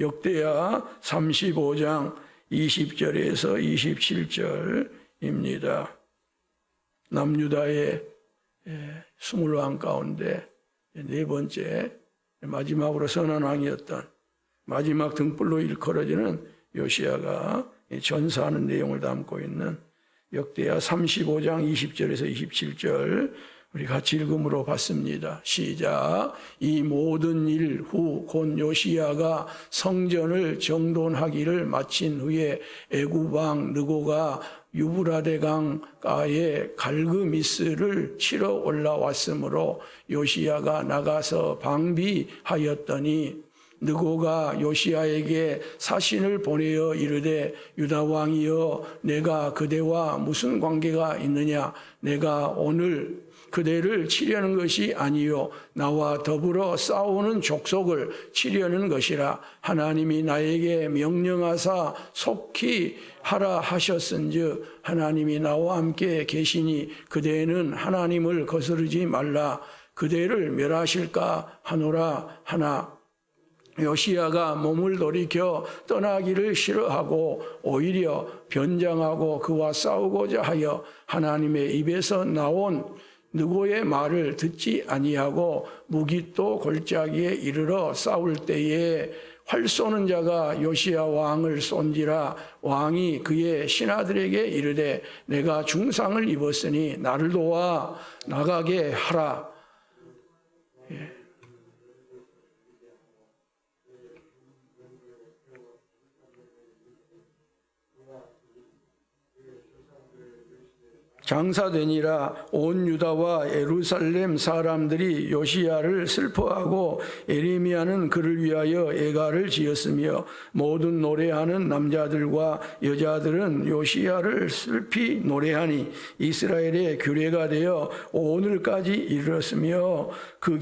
역대하 35장 20절에서 27절입니다. 남유다의 20왕 가운데 네 번째 마지막으로 선한 왕이었던 마지막 등불로 일컬어지는 요시야가 전사하는 내용을 담고 있는 역대하 35장 20절에서 27절 우리 같이 읽음으로 봤습니다. 시작. 이 모든 일 후 곧 요시야가 성전을 정돈하기를 마친 후에 애굽 왕 느고가 유브라데 강가에 갈그미스를 치러 올라왔으므로 요시야가 나가서 방비하였더니 느고가 요시야에게 사신을 보내어 이르되 유다 왕이여 내가 그대와 무슨 관계가 있느냐 내가 오늘 그대를 치려는 것이 아니요 나와 더불어 싸우는 족속을 치려는 것이라 하나님이 나에게 명령하사 속히 하라 하셨은즉 하나님이 나와 함께 계시니 그대는 하나님을 거스르지 말라 그대를 멸하실까 하노라 하나 요시야가 몸을 돌이켜 떠나기를 싫어하고 오히려 변장하고 그와 싸우고자 하여 하나님의 입에서 나온 느고의 말을 듣지 아니하고 무기또 골짜기에 이르러 싸울 때에 활 쏘는 자가 요시야 왕을 쏜지라 왕이 그의 신하들에게 이르되 내가 중상을 입었으니 나를 도와 나가게 하라. 장사되니라 온 유다와 예루살렘 사람들이 요시야를 슬퍼하고 에레미야는 그를 위하여 애가를 지었으며 모든 노래하는 남자들과 여자들은 요시야를 슬피 노래하니 이스라엘의 규례가 되어 오늘까지 이르렀으며 그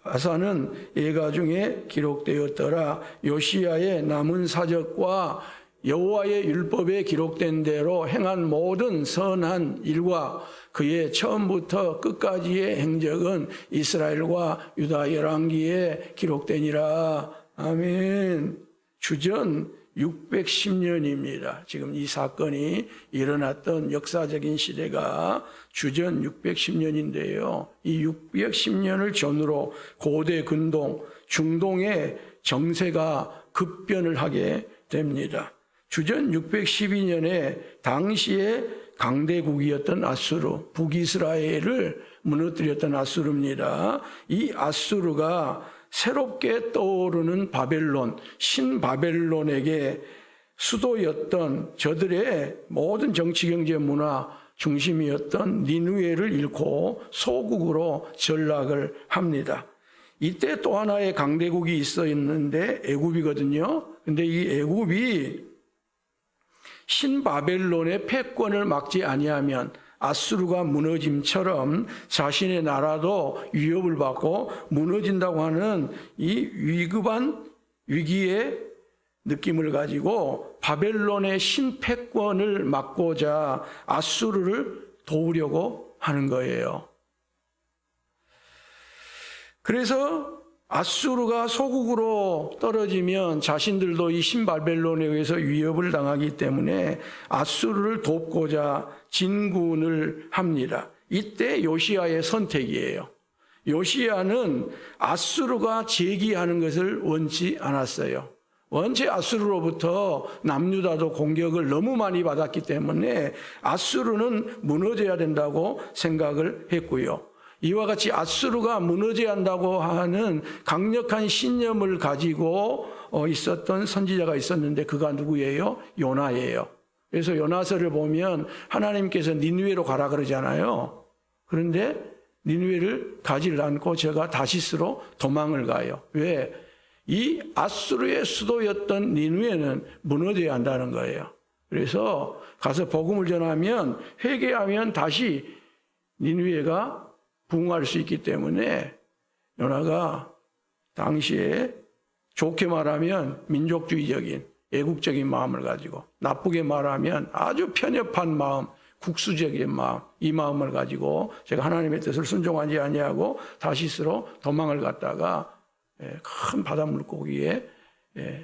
가사는 예가 중에 기록되었더라. 요시야의 남은 사적과 여호와의 율법에 기록된 대로 행한 모든 선한 일과 그의 처음부터 끝까지의 행적은 이스라엘과 유다 열왕기에 기록되니라. 아멘. 주전 610년입니다. 지금 이 사건이 일어났던 역사적인 시대가 주전 610년인데요. 이 610년을 전후로 고대 근동, 중동의 정세가 급변을 하게 됩니다. 주전 612년에 당시의 강대국이었던 아수르, 북이스라엘을 무너뜨렸던 아수르입니다. 이 아수르가 새롭게 떠오르는 바벨론, 신바벨론에게 수도였던 저들의 모든 정치, 경제, 문화 중심이었던 니느웨를 잃고 소국으로 전락을 합니다. 이때 또 하나의 강대국이 있어 있는데 애굽이거든요. 근데 이 애굽이 신바벨론의 패권을 막지 아니하면 아수르가 무너짐처럼 자신의 나라도 위협을 받고 무너진다고 하는 이 위급한 위기의 느낌을 가지고 바벨론의 신패권을 막고자 아수르를 도우려고 하는 거예요. 그래서 아수르가 소국으로 떨어지면 자신들도 이 신바벨론에 의해서 위협을 당하기 때문에 아수르를 돕고자 진군을 합니다. 이때 요시야의 선택이에요. 요시야는 아수르가 제기하는 것을 원치 않았어요. 원체 아수르로부터 남유다도 공격을 너무 많이 받았기 때문에 아수르는 무너져야 된다고 생각을 했고요. 이와 같이 아수르가 무너져야 한다고 하는 강력한 신념을 가지고 있었던 선지자가 있었는데 그가 누구예요? 요나예요. 그래서 요나서를 보면 하나님께서 니느웨로 가라 그러잖아요. 그런데 니느웨를 가지를 않고 제가 다시스로 도망을 가요. 왜? 이 아수르의 수도였던 니느웨는 무너져야 한다는 거예요. 그래서 가서 복음을 전하면 회개하면 다시 니느웨가 부흥할 수 있기 때문에 요나가 당시에 좋게 말하면 민족주의적인 애국적인 마음을 가지고 나쁘게 말하면 아주 편협한 마음, 국수적인 마음, 이 마음을 가지고 제가 하나님의 뜻을 순종하지 아니하고 다시스로 도망을 갔다가 큰 바다 물고기에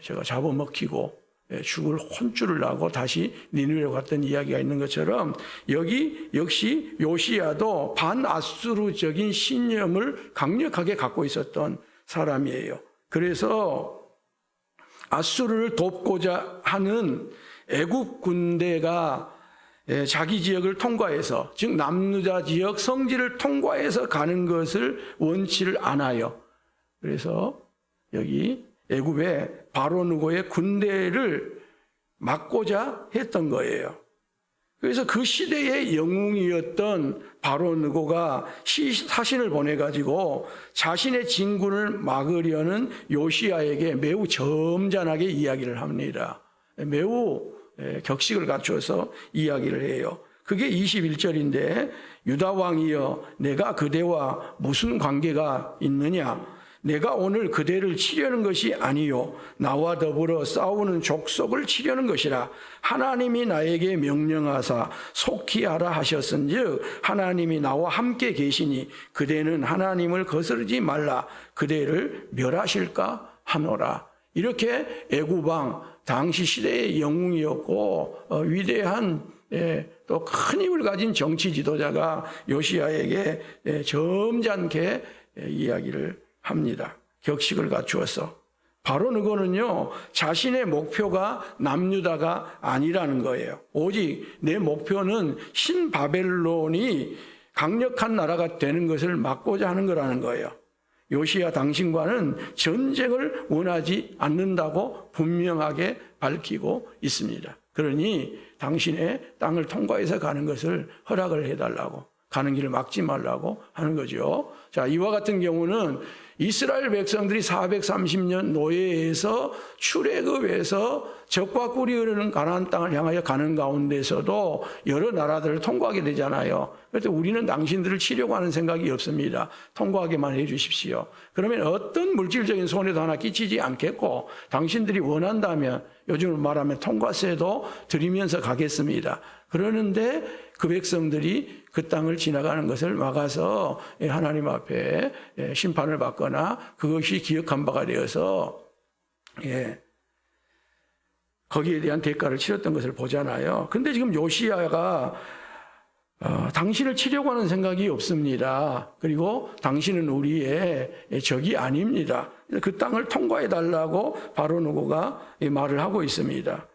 제가 잡아먹히고 죽을 혼쭐을 나고 다시 니느웨로 갔던 이야기가 있는 것처럼 여기 역시 요시야도 반아수르적인 신념을 강력하게 갖고 있었던 사람이에요. 그래서 아수르를 돕고자 하는 애굽 군대가 자기 지역을 통과해서, 즉 남유다 지역 성지를 통과해서 가는 것을 원치를 않아요. 그래서 여기 애굽의 바로누고의 군대를 막고자 했던 거예요. 그래서 그 시대의 영웅이었던 바로누고가 사신을 보내가지고 자신의 진군을 막으려는 요시야에게 매우 점잖하게 이야기를 합니다. 매우 격식을 갖춰서 이야기를 해요. 그게 21절인데 유다 왕이여 내가 그대와 무슨 관계가 있느냐? 내가 오늘 그대를 치려는 것이 아니요 나와 더불어 싸우는 족속을 치려는 것이라. 하나님이 나에게 명령하사 속히 하라 하셨은즉 하나님이 나와 함께 계시니 그대는 하나님을 거스르지 말라. 그대를 멸하실까 하노라. 이렇게 애굽 왕 당시 시대의 영웅이었고 위대한 또 큰 힘을 가진 정치 지도자가 요시야에게 점잖게 이야기를 합니다. 격식을 갖추어서. 바로누고는요 자신의 목표가 남유다가 아니라는 거예요. 오직 내 목표는 신바벨론이 강력한 나라가 되는 것을 막고자 하는 거라는 거예요. 요시야 당신과는 전쟁을 원하지 않는다고 분명하게 밝히고 있습니다. 그러니 당신의 땅을 통과해서 가는 것을 허락을 해달라고, 가는 길을 막지 말라고 하는 거죠. 자, 이와 같은 경우는 이스라엘 백성들이 430년 노예에서 출애굽해서 적과 꿀이 흐르는 가나안 땅을 향하여 가는 가운데서도 여러 나라들을 통과하게 되잖아요. 그래서 우리는 당신들을 치려고 하는 생각이 없습니다. 통과하게만 해 주십시오. 그러면 어떤 물질적인 손해도 하나 끼치지 않겠고 당신들이 원한다면 요즘 말하면 통과세도 드리면서 가겠습니다. 그러는데 그 백성들이 그 땅을 지나가는 것을 막아서 하나님 앞에 심판을 받거나 그것이 기억한 바가 되어서 거기에 대한 대가를 치렀던 것을 보잖아요. 근데 지금 요시야가 당신을 치려고 하는 생각이 없습니다. 그리고 당신은 우리의 적이 아닙니다. 그 땅을 통과해 달라고 바로누고가 말을 하고 있습니다.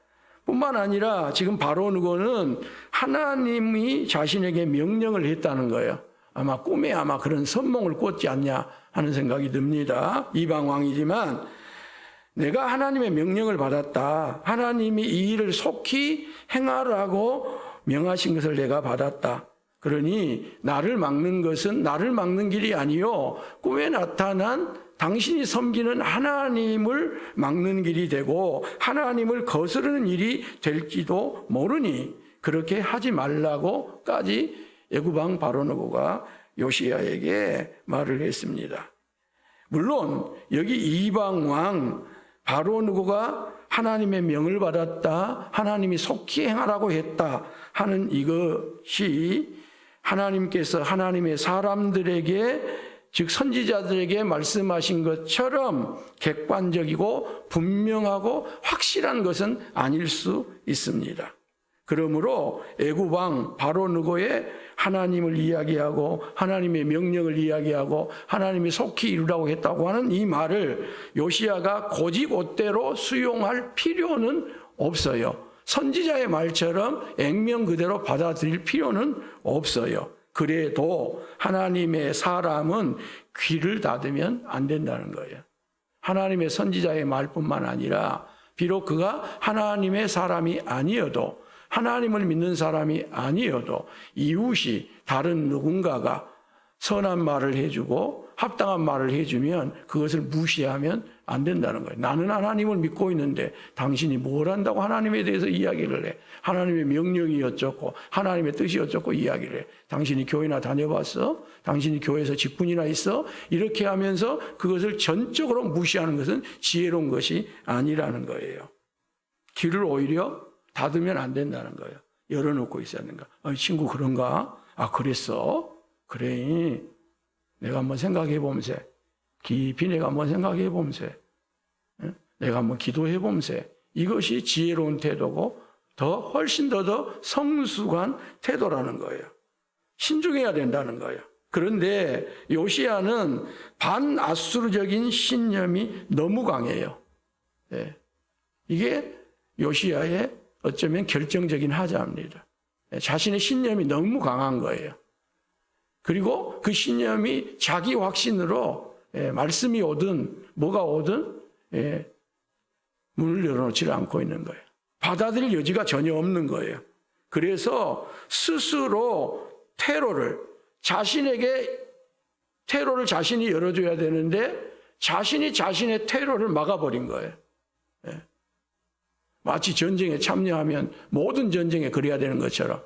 뿐만 아니라 지금 바로누고는 하나님이 자신에게 명령을 했다는 거예요. 아마 꿈에 아마 그런 선몽을 꿨지 않냐 하는 생각이 듭니다. 이방 왕이지만 내가 하나님의 명령을 받았다. 하나님이 이 일을 속히 행하라고 명하신 것을 내가 받았다. 그러니 나를 막는 것은 나를 막는 길이 아니요 꿈에 나타난 당신이 섬기는 하나님을 막는 길이 되고 하나님을 거스르는 일이 될지도 모르니 그렇게 하지 말라고까지 애굽 왕 바로누고가 요시야에게 말을 했습니다. 물론 여기 이방 왕 바로누고가 하나님의 명을 받았다, 하나님이 속히 행하라고 했다 하는 이것이 하나님께서 하나님의 사람들에게 즉 선지자들에게 말씀하신 것처럼 객관적이고 분명하고 확실한 것은 아닐 수 있습니다. 그러므로 애굽 왕 바로누고의 하나님을 이야기하고 하나님의 명령을 이야기하고 하나님이 속히 이루라고 했다고 하는 이 말을 요시야가 곧이곧대로 수용할 필요는 없어요. 선지자의 말처럼 액면 그대로 받아들일 필요는 없어요. 그래도 하나님의 사람은 귀를 닫으면 안 된다는 거예요. 하나님의 선지자의 말뿐만 아니라 비록 그가 하나님의 사람이 아니어도 하나님을 믿는 사람이 아니어도 이웃이 다른 누군가가 선한 말을 해주고 합당한 말을 해주면 그것을 무시하면 안 된다는 거예요. 나는 하나님을 믿고 있는데 당신이 뭘 한다고 하나님에 대해서 이야기를 해. 하나님의 명령이 어쩌고 하나님의 뜻이 어쩌고 이야기를 해. 당신이 교회나 다녀봤어? 당신이 교회에서 직분이나 있어? 이렇게 하면서 그것을 전적으로 무시하는 것은 지혜로운 것이 아니라는 거예요. 귀를 오히려 닫으면 안 된다는 거예요. 열어놓고 있어야 되는가? 친구 그런가? 그랬어? 그래. 내가 한번 생각해 보면서 깊이 내가 한번 생각해 보면서 내가 한번 기도해 봄세. 이것이 지혜로운 태도고 훨씬 더 성숙한 태도라는 거예요. 신중해야 된다는 거예요. 그런데 요시야는 반아수르적인 신념이 너무 강해요. 네. 이게 요시야의 어쩌면 결정적인 하자입니다. 자신의 신념이 너무 강한 거예요. 그리고 그 신념이 자기 확신으로 말씀이 오든 뭐가 오든 문을 열어놓지를 않고 있는 거예요. 받아들일 여지가 전혀 없는 거예요. 그래서 스스로 자신에게 테러를 자신이 열어줘야 되는데 자신이 자신의 테러를 막아버린 거예요. 마치 전쟁에 참여하면 모든 전쟁에 그래야 되는 것처럼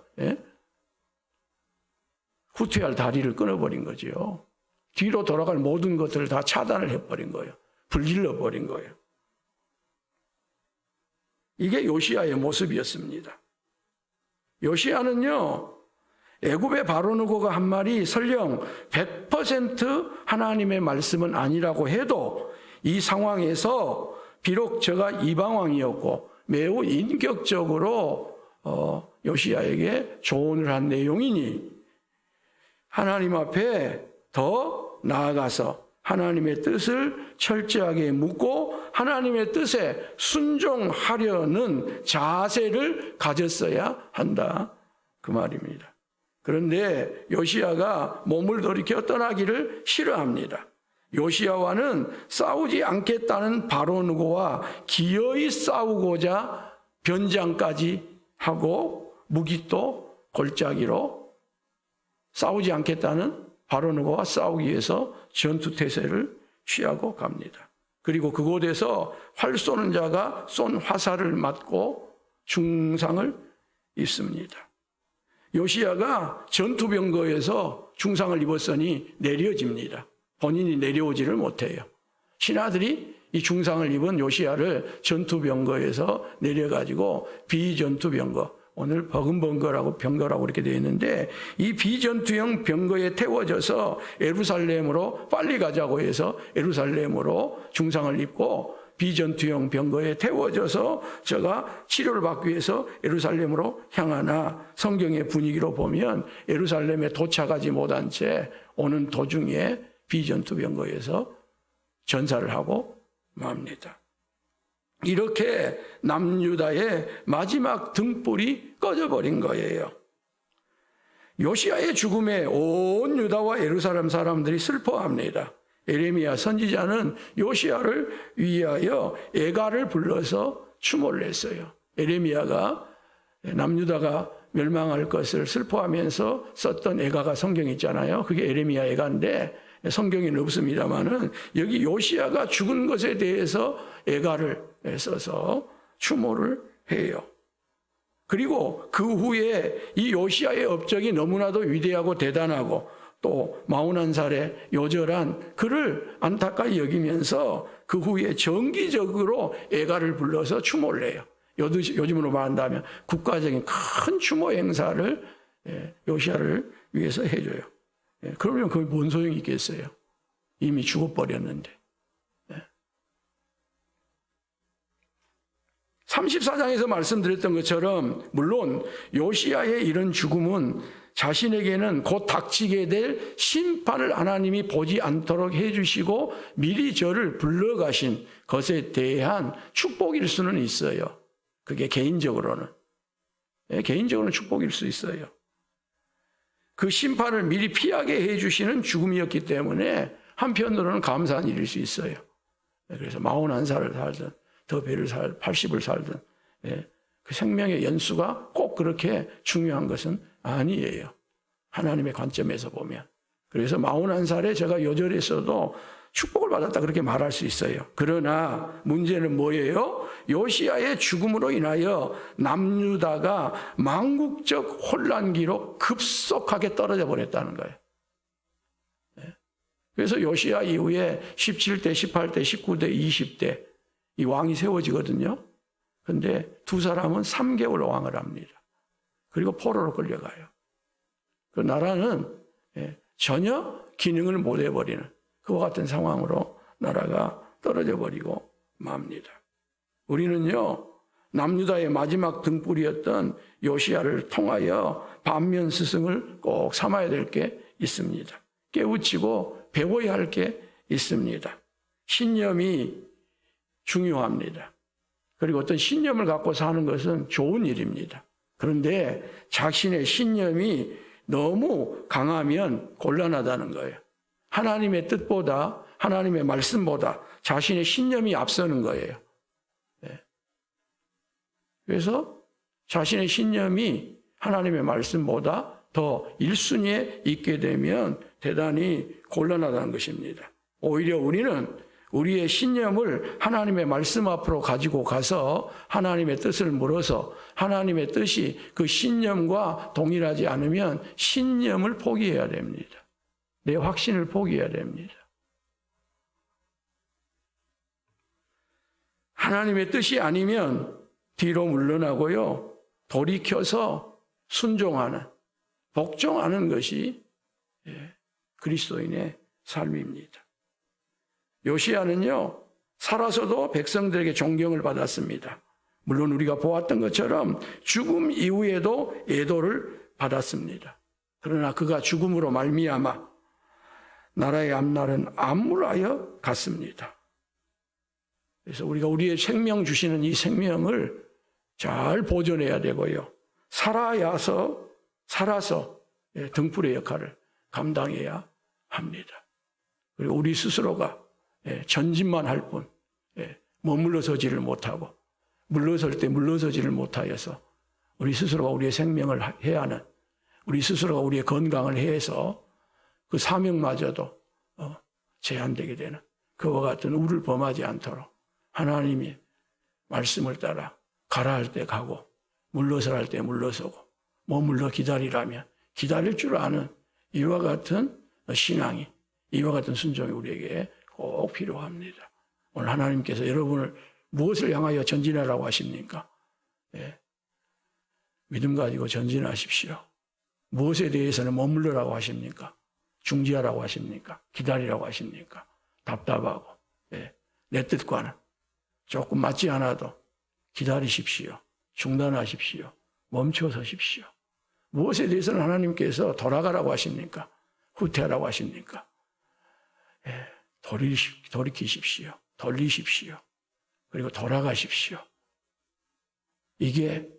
후퇴할 다리를 끊어버린 거죠. 뒤로 돌아갈 모든 것들을 다 차단을 해버린 거예요. 불질러버린 거예요. 이게 요시야의 모습이었습니다. 요시야는요, 애굽의 바로느고가 한 말이 설령 100% 하나님의 말씀은 아니라고 해도 이 상황에서 비록 저가 이방왕이었고 매우 인격적으로 요시야에게 조언을 한 내용이니 하나님 앞에 더 나아가서 하나님의 뜻을 철저하게 묻고 하나님의 뜻에 순종하려는 자세를 가졌어야 한다. 그 말입니다. 그런데 요시야가 몸을 돌이켜 떠나기를 싫어합니다. 요시야와는 싸우지 않겠다는 바로느고와 기어이 싸우고자 변장까지 하고 무기도 골짜기로 싸우지 않겠다는 바로느고와 싸우기 위해서 전투태세를 취하고 갑니다. 그리고 그곳에서 활 쏘는 자가 쏜 화살을 맞고 중상을 입습니다. 요시야가 전투병거에서 중상을 입었으니 내려집니다. 본인이 내려오지를 못해요. 신하들이 이 중상을 입은 요시야를 전투병거에서 내려가지고 비전투병거, 오늘 버금번거라고 병거라고 이렇게 되어 있는데 이 비전투형 병거에 태워져서 예루살렘으로 빨리 가자고 해서 예루살렘으로 중상을 입고 비전투형 병거에 태워져서 제가 치료를 받기 위해서 예루살렘으로 향하나 성경의 분위기로 보면 예루살렘에 도착하지 못한 채 오는 도중에 비전투 병거에서 전사를 하고 맙니다. 이렇게 남유다의 마지막 등불이 꺼져버린 거예요. 요시야의 죽음에 온 유다와 예루살렘 사람들이 슬퍼합니다. 예레미야 선지자는 요시야를 위하여 애가를 불러서 추모를 했어요. 예레미야가 남유다가 멸망할 것을 슬퍼하면서 썼던 애가가 성경에 있잖아요. 그게 예레미야 애가인데 성경에는 없습니다만은 여기 요시야가 죽은 것에 대해서 애가를 써서 추모를 해요. 그리고 그 후에 이 요시야의 업적이 너무나도 위대하고 대단하고 또 41살의 요절한 그를 안타까이 여기면서 그 후에 정기적으로 애가를 불러서 추모를 해요. 요즘으로 말한다면 국가적인 큰 추모 행사를 요시야를 위해서 해줘요. 그러면 그게 뭔 소용이 있겠어요? 이미 죽어버렸는데. 34장에서 말씀드렸던 것처럼 물론 요시야의 이런 죽음은 자신에게는 곧 닥치게 될 심판을 하나님이 보지 않도록 해주시고 미리 저를 불러가신 것에 대한 축복일 수는 있어요. 그게 개인적으로는 축복일 수 있어요. 그 심판을 미리 피하게 해주시는 죽음이었기 때문에 한편으로는 감사한 일일 수 있어요. 그래서 41살을 살든 더 배를 80을 살든 그 생명의 연수가 꼭 그렇게 중요한 것은 아니에요. 하나님의 관점에서 보면. 그래서 41살에 제가 요절했어도 축복을 받았다 그렇게 말할 수 있어요. 그러나 문제는 뭐예요? 요시야의 죽음으로 인하여 남유다가 망국적 혼란기로 급속하게 떨어져 버렸다는 거예요. 그래서 요시야 이후에 17대, 18대, 19대, 20대 이 왕이 세워지거든요. 그런데 두 사람은 3개월 왕을 합니다. 그리고 포로로 끌려가요. 그 나라는 전혀 기능을 못 해버리는 그와 같은 상황으로 나라가 떨어져 버리고 맙니다. 우리는요, 남유다의 마지막 등불이었던 요시야를 통하여 반면 스승을 꼭 삼아야 될 게 있습니다. 깨우치고 배워야 할 게 있습니다. 신념이 중요합니다. 그리고 어떤 신념을 갖고 사는 것은 좋은 일입니다. 그런데 자신의 신념이 너무 강하면 곤란하다는 거예요. 하나님의 뜻보다, 하나님의 말씀보다 자신의 신념이 앞서는 거예요. 그래서 자신의 신념이 하나님의 말씀보다 더 1순위에 있게 되면 대단히 곤란하다는 것입니다. 오히려 우리는 우리의 신념을 하나님의 말씀 앞으로 가지고 가서 하나님의 뜻을 물어서 하나님의 뜻이 그 신념과 동일하지 않으면 신념을 포기해야 됩니다. 내 확신을 포기해야 됩니다. 하나님의 뜻이 아니면 뒤로 물러나고요, 돌이켜서 순종하는, 복종하는 것이 그리스도인의 삶입니다. 요시야는요, 살아서도 백성들에게 존경을 받았습니다. 물론 우리가 보았던 것처럼 죽음 이후에도 애도를 받았습니다. 그러나 그가 죽음으로 말미암아 나라의 앞날은 암울하여 갔습니다. 그래서 우리가 우리의 생명 주시는 이 생명을 잘 보존해야 되고요, 살아서 등불의 역할을 감당해야 합니다. 그리고 우리 스스로가 전진만 할 뿐, 머물러 서지를 못하고 물러설 때 물러서지를 못하여서 우리 스스로가 우리의 생명을 해야 하는, 우리 스스로가 우리의 건강을 해서 그 사명마저도 제한되게 되는 그와 같은 우를 범하지 않도록 하나님이 말씀을 따라 가라 할 때 가고 물러서라 할 때 물러서고 머물러 기다리라면 기다릴 줄 아는 이와 같은 신앙이, 이와 같은 순종이 우리에게 꼭 필요합니다. 오늘 하나님께서 여러분을 무엇을 향하여 전진하라고 하십니까? 믿음 가지고 전진하십시오. 무엇에 대해서는 머물러라고 하십니까? 중지하라고 하십니까? 기다리라고 하십니까? 답답하고 내 뜻과는 조금 맞지 않아도 기다리십시오. 중단하십시오. 멈춰 서십시오. 무엇에 대해서는 하나님께서 돌아가라고 하십니까? 후퇴하라고 하십니까? 돌이키십시오. 돌리십시오. 그리고 돌아가십시오. 이게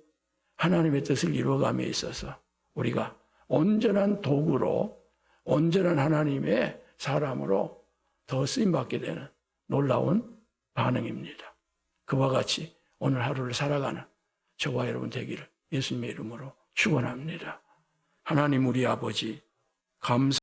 하나님의 뜻을 이루어감에 있어서 우리가 온전한 도구로, 온전한 하나님의 사람으로 더 쓰임받게 되는 놀라운 반응입니다. 그와 같이 오늘 하루를 살아가는 저와 여러분 되기를 예수님의 이름으로 축원합니다. 하나님 우리 아버지, 감사